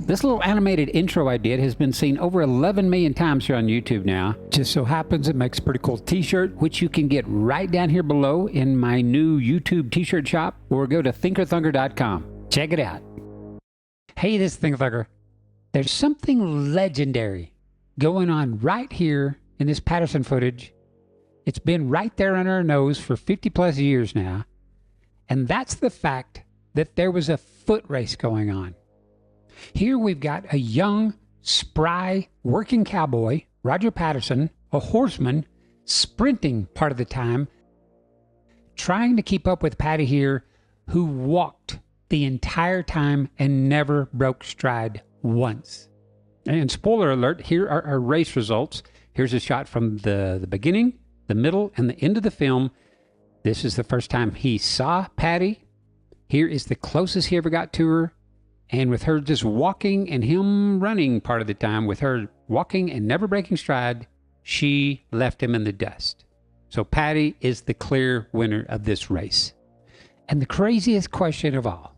This little animated intro I did has been seen over 11 million times here on YouTube now. Just so happens it makes a pretty cool t-shirt, which you can get right down here below in my new YouTube t-shirt shop, or go to thinkerthunker.com. Check it out. Hey, this is Thinkerthunker. There's something legendary going on right here in this Patterson footage. It's been right there on our nose for 50 plus years now. And that's the fact that there was a foot race going on. Here we've got a young, spry, working cowboy, Roger Patterson, a horseman, sprinting part of the time, trying to keep up with Patty here, who walked the entire time and never broke stride once. And spoiler alert, here are our race results. Here's a shot from the beginning, the middle, and the end of the film. This is the first time he saw Patty. Here is the closest he ever got to her. And with her just walking and him running part of the time, with her walking and never breaking stride, she left him in the dust. So Patty is the clear winner of this race. And the craziest question of all,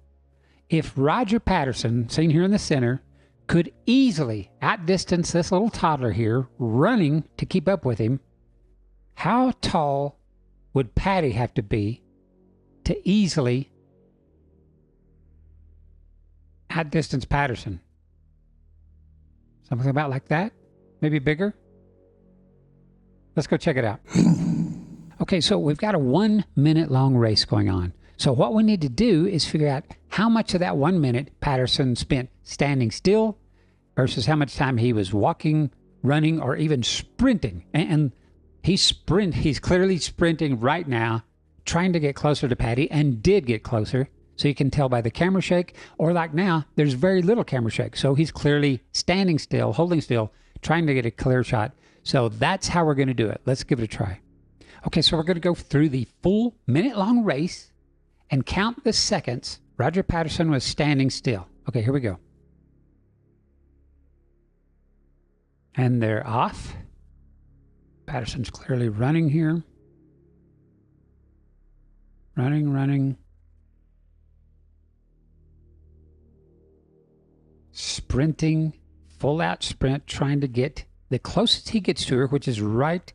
if Roger Patterson, seen here in the center, could easily outdistance this little toddler here, running to keep up with him, how tall would Patty have to be to easily outdistance Patterson? Something about like that? Maybe bigger? Let's go check it out. Okay, so we've got a 1 minute long race going on. So what we need to do is figure out how much of that 1 minute Patterson spent standing still versus how much time he was walking, running, or even sprinting. And he's clearly sprinting right now, trying to get closer to Patty, and did get closer. So you can tell by the camera shake, or like now, there's very little camera shake. So he's clearly standing still, holding still, trying to get a clear shot. So that's how we're going to do it. Let's give it a try. Okay, so we're going to go through the full minute-long race and count the seconds Roger Patterson was standing still. Okay, here we go. And they're off. Patterson's clearly running here. Running. Sprinting, full out sprint, trying to get the closest he gets to her, which is right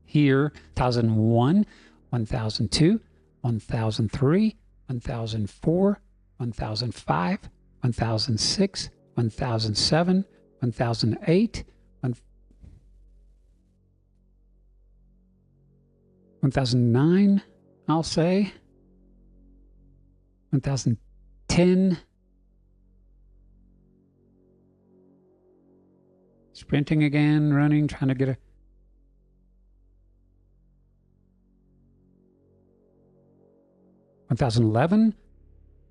here. 1001, 1002, 1003, 1004, 1005, 1006, 1007, 1008, 1009, I'll say, 1010. Sprinting again, running, trying to get a... 1011,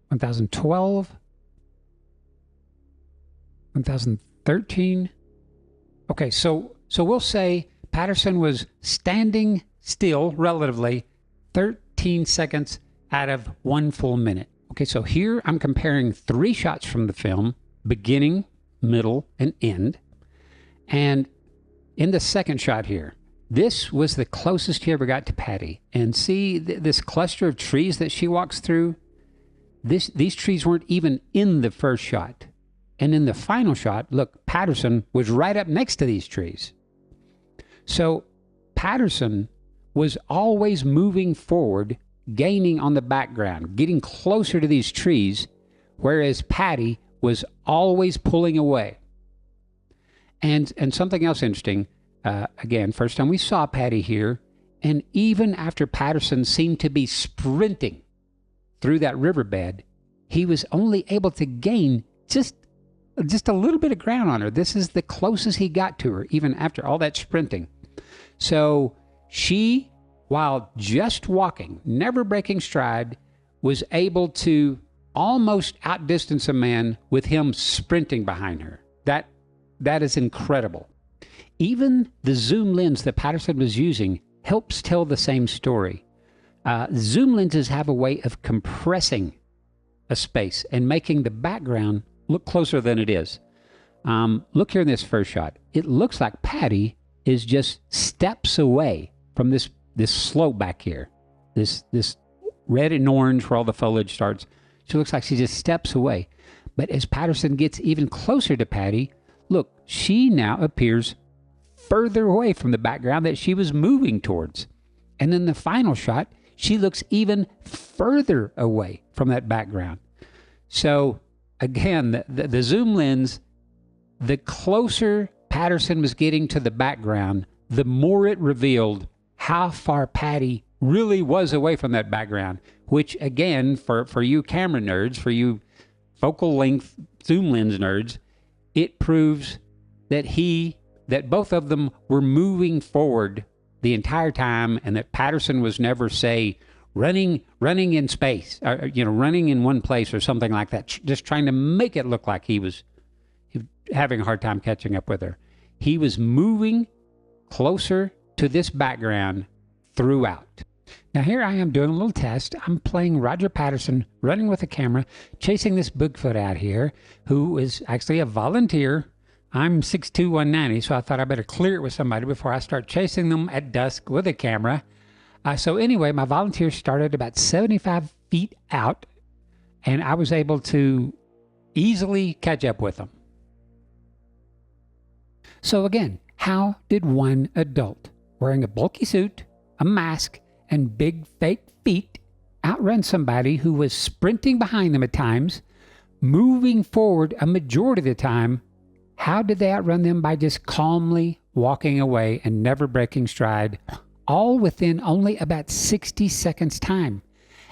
1012, 1013. Okay, so we'll say Patterson was standing still, relatively, 13 seconds out of 1 full minute. Okay, so here I'm comparing 3 shots from the film, beginning, middle, and end. And in the second shot here, this was the closest he ever got to Patty. And see this cluster of trees that she walks through? These trees weren't even in the first shot. And in the final shot, look, Patterson was right up next to these trees. So Patterson was always moving forward, gaining on the background, getting closer to these trees, whereas Patty was always pulling away. And something else interesting, again, first time we saw Patty here, and even after Patterson seemed to be sprinting through that riverbed, he was only able to gain just a little bit of ground on her. This is the closest he got to her, even after all that sprinting. So she, while just walking, never breaking stride, was able to almost outdistance a man with him sprinting behind her. That is incredible. Even the zoom lens that Patterson was using helps tell the same story. Zoom lenses have a way of compressing a space and making the background look closer than it is. Look here in this first shot. It looks like Patty is just steps away from this slope back here. This red and orange where all the foliage starts. She looks like she just steps away. But as Patterson gets even closer to Patty, look, she now appears further away from the background that she was moving towards. And then the final shot, she looks even further away from that background. So again, the zoom lens, the closer Patterson was getting to the background, the more it revealed how far Patty really was away from that background, which again, for you camera nerds, for you focal length zoom lens nerds, it proves that both of them were moving forward the entire time, and that Patterson was never, say, running in space, or, running in one place or something like that, just trying to make it look like he was having a hard time catching up with her. He was moving closer to this background throughout. Now here I am doing a little test. I'm playing Roger Patterson, running with a camera, chasing this Bigfoot out here, who is actually a volunteer. I'm 6'2", 190, so I thought I better clear it with somebody before I start chasing them at dusk with a camera. So anyway, my volunteer started about 75 feet out, and I was able to easily catch up with them. So again, how did one adult wearing a bulky suit, a mask, and big fake feet outrun somebody who was sprinting behind them at times, moving forward a majority of the time? How did they outrun them? By just calmly walking away and never breaking stride, all within only about 60 seconds time.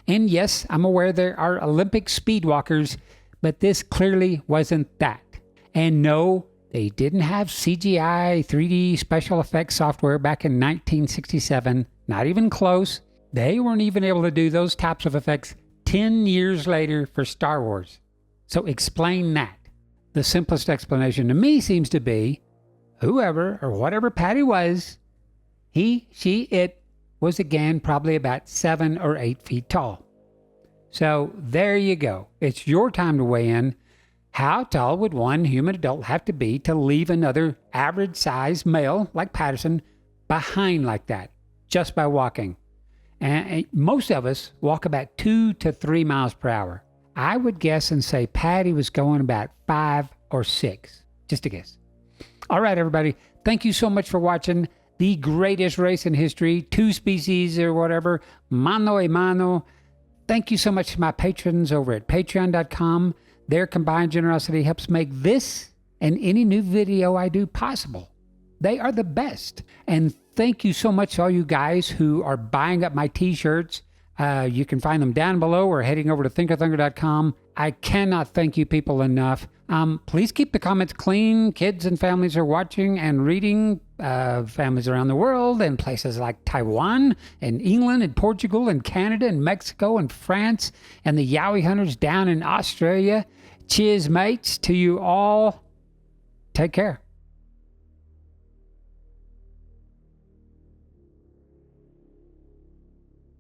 And yes, I'm aware there are Olympic speed walkers, but this clearly wasn't that. And no, they didn't have CGI 3D special effects software back in 1967, not even close. They weren't even able to do those types of effects 10 years later for Star Wars. So explain that. The simplest explanation to me seems to be whoever or whatever Patty was, he, she, it was again probably about 7 or 8 feet tall. So there you go. It's your time to weigh in. How tall would one human adult have to be to leave another average size male like Patterson behind like that, just by walking? And most of us walk about 2 to 3 miles per hour. I would guess and say Patty was going about 5 or 6. Just a guess. All right, everybody. Thank you so much for watching the greatest race in history, 2 species or whatever, mano a mano. Thank you so much to my patrons over at patreon.com. Their combined generosity helps make this and any new video I do possible. They are the best. And thank you so much to all you guys who are buying up my t-shirts. You can find them down below or heading over to thinkerthunker.com. I cannot thank you people enough. Please keep the comments clean. Kids and families are watching and reading. Families around the world and places like Taiwan and England and Portugal and Canada and Mexico and France and the Yowie hunters down in Australia. Cheers, mates, to you all. Take care.